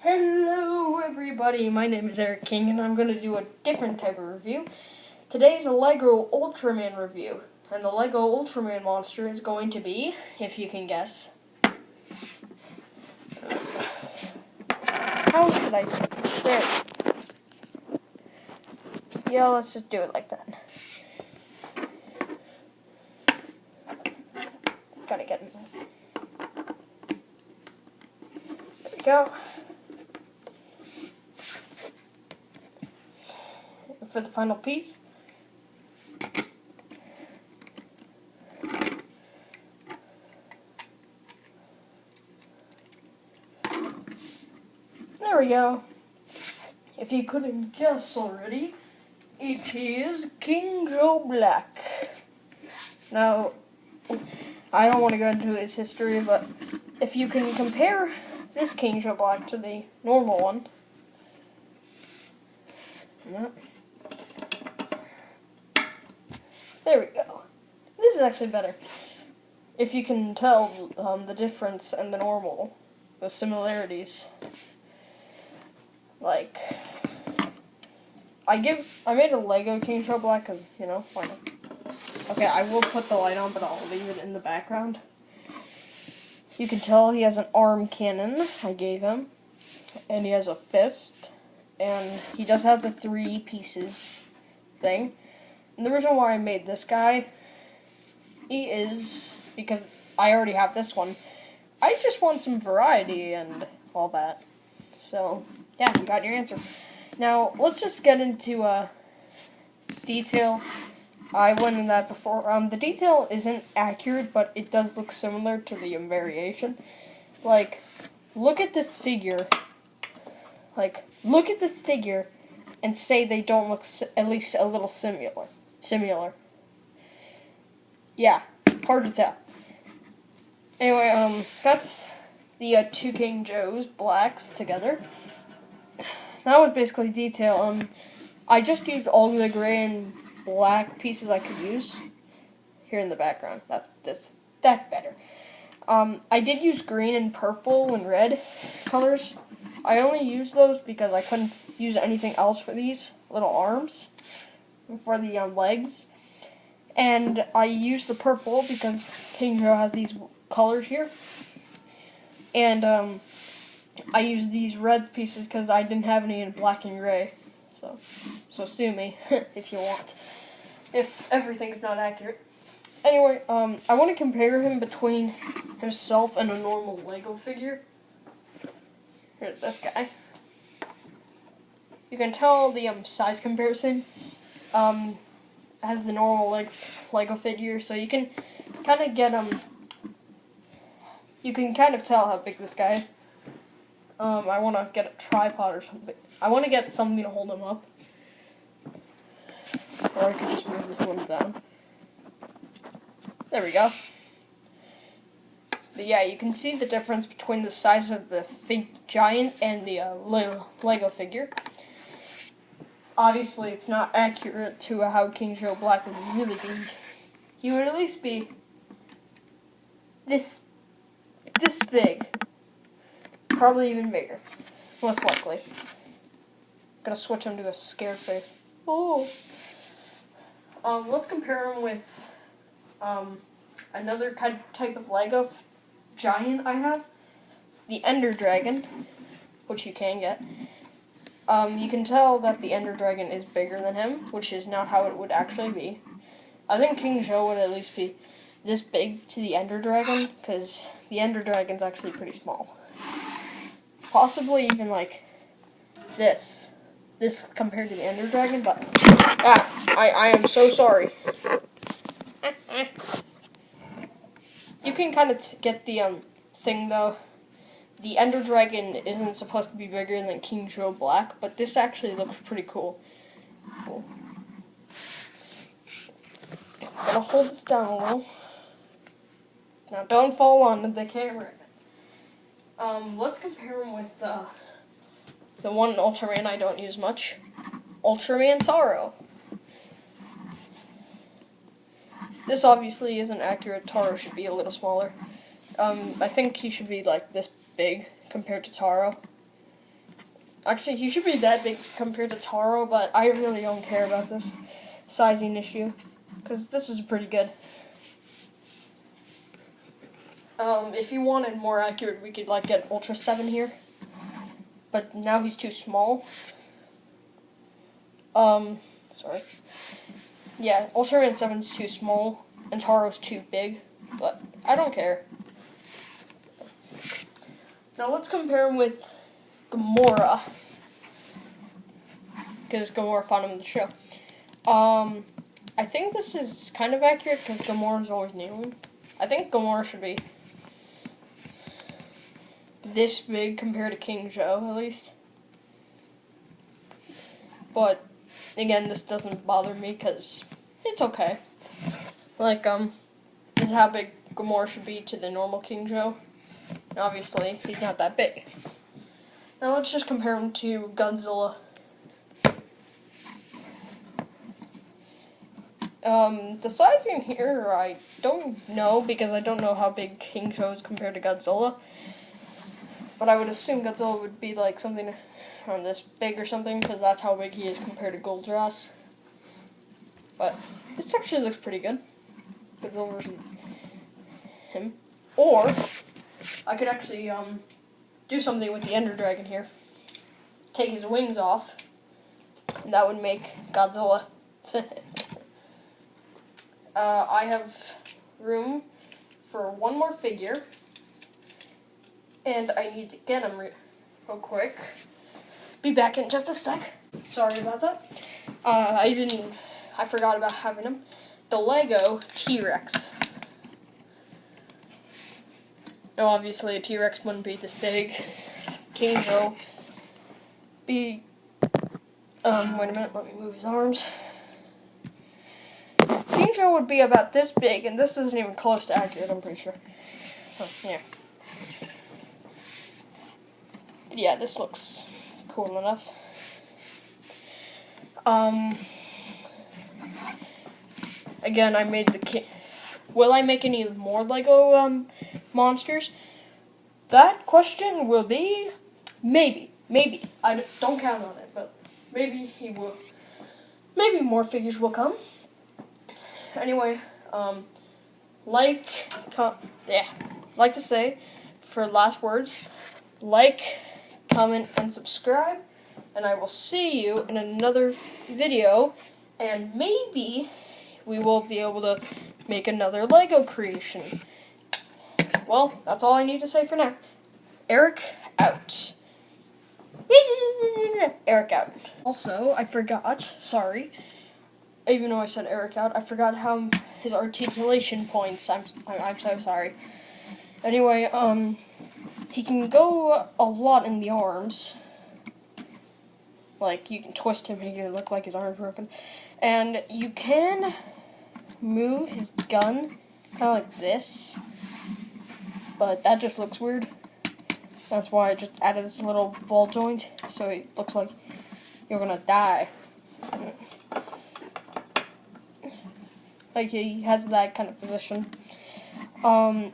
Hello everybody, my name is Eric King and I'm going to do a different type of review. Today's a LEGO Ultraman review, and the LEGO Ultraman monster is going to be, if you can guess, how should I, there, yeah, let's just do it like that. Gotta get it. There we go. For the final piece, there we go. If you couldn't guess already, it is King Joe Black. Now, I don't want to go into his history, but if you can compare this King Joe Black to the normal one, there we go. This is actually better. If you can tell the difference and the normal, the similarities. Like, I made a LEGO King Joe Black because, you know, why not? Okay, I will put the light on, but I'll leave it in the background. You can tell he has an arm cannon I gave him, and he has a fist, and he does have the 3 pieces thing. And the reason why I made this guy is because I already have this one. I just want some variety and all that. So, yeah, you got your answer. Now, let's just get into detail. I went in that before. The detail isn't accurate, but it does look similar to the variation. Like, look at this figure. Like, look at this figure and say they don't look at least a little similar. Yeah, hard to tell. Anyway, that's the 2 King Joes Blacks together. That was basically detail. I just used all the gray and black pieces I could use here in the background. That's better. I did use green and purple and red colors. I only used those because I couldn't use anything else for these little arms, for the legs. And I used the purple because King Joe has these colors here. And I used these red pieces because I didn't have any in black and gray. So sue me if you want, if everything's not accurate. Anyway, I want to compare him between himself and a normal LEGO figure. Here's this guy. You can tell the size comparison has the normal LEGO figure, so you can kind of get you can kind of tell how big this guy is. I want to get a tripod or something. I want to get something to hold him up. Or I could just move this one down. There we go. But yeah, you can see the difference between the size of the giant and the LEGO figure. Obviously, it's not accurate to how King Joe Black would really be. He would at least be this big. Probably even bigger. Most likely. Gonna switch him to a scared face. Oh. Let's compare him with another type of LEGO giant I have. The Ender Dragon, which you can get. You can tell that the Ender Dragon is bigger than him, which is not how it would actually be. I think King Joe would at least be this big to the Ender Dragon, because the Ender Dragon's actually pretty small. Possibly even like this compared to the Ender Dragon, but I am so sorry. You can kind of get the thing though. The Ender Dragon isn't supposed to be bigger than King Joe Black, but this actually looks pretty cool. Gotta hold this down a little. Now don't fall on the camera. Let's compare him with the one Ultraman I don't use much. Ultraman Taro. This obviously isn't accurate. Taro should be a little smaller. I think he should be like this big compared to Taro. Actually, he should be that big compared to Taro, but I really don't care about this sizing issue, because this is pretty good. If you wanted more accurate, we could like get Ultra 7 here, but now he's too small. Sorry. Yeah, Ultraman 7's too small, and Taro's too big, but I don't care. Now let's compare him with Gamora, because Gamora found him in the show. I think this is kind of accurate, because Gamora's always kneeling. I think Gamora should be this big compared to King Joe, at least. But again, this doesn't bother me because it's okay. Like, this is how big Gamora should be to the normal King Joe. And obviously, he's not that big. Now let's just compare him to Godzilla. The sizing here, I don't know because I don't know how big King Joe is compared to Godzilla. But I would assume Godzilla would be like something around this big or something, because that's how big he is compared to Goldrass. But this actually looks pretty good. Godzilla versus him. Or I could actually do something with the Ender Dragon here. Take his wings off, and that would make Godzilla. I have room for one more figure, and I need to get him real quick. Be back in just a sec. Sorry about that. I forgot about having him. The Lego T-Rex. Now, obviously, a T-Rex wouldn't be this big. King Joe be. Wait a minute. Let me move his arms. King Joe would be about this big, and this isn't even close to accurate, I'm pretty sure. So, yeah. But yeah, this looks cool enough. Again, I made the will I make any more Lego monsters? That question will be maybe. I don't count on it, but maybe he will. Maybe more figures will come. Anyway, like to say, for last words, like, comment, and subscribe, and I will see you in another video, and maybe we will be able to make another Lego creation. Well, that's all I need to say for now. Eric out. Eric out. Also, I forgot, sorry, even though I said Eric out, I forgot how his articulation points. I'm so sorry. Anyway, he can go a lot in the arms. Like, you can twist him and you look like his arm's broken. And you can move his gun kind of like this. But that just looks weird. That's why I just added this little ball joint, so it looks like you're gonna die. Like, he has that kind of position.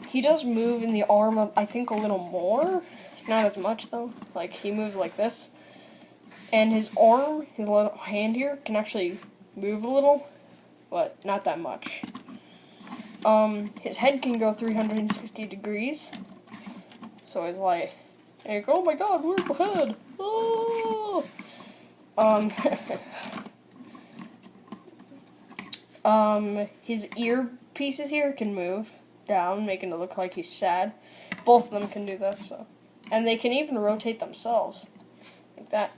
He does move in the arm, I think, a little more. Not as much, though. Like, he moves like this. And his arm, his little hand here, can actually move a little, but not that much. His head can go 360 degrees. So it's like, oh my god, where's the head? Oh! His ear pieces here can move down, making it look like he's sad. Both of them can do that, so. And they can even rotate themselves. Like that.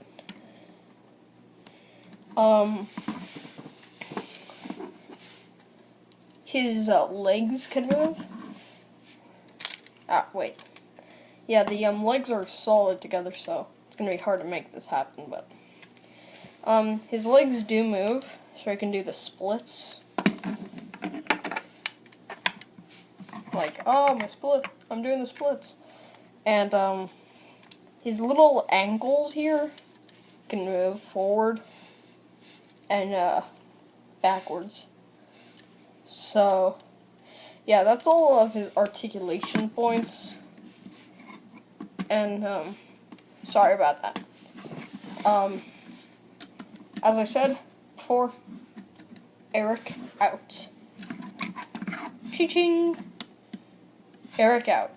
His legs can move. Wait. Yeah, the legs are solid together, so it's gonna be hard to make this happen, but his legs do move, so he can do the splits. Like, oh, my split. I'm doing the splits. And his little ankles here can move forward and backwards. So, yeah, that's all of his articulation points. And sorry about that. As I said before, Eric out. Ching. Eric out.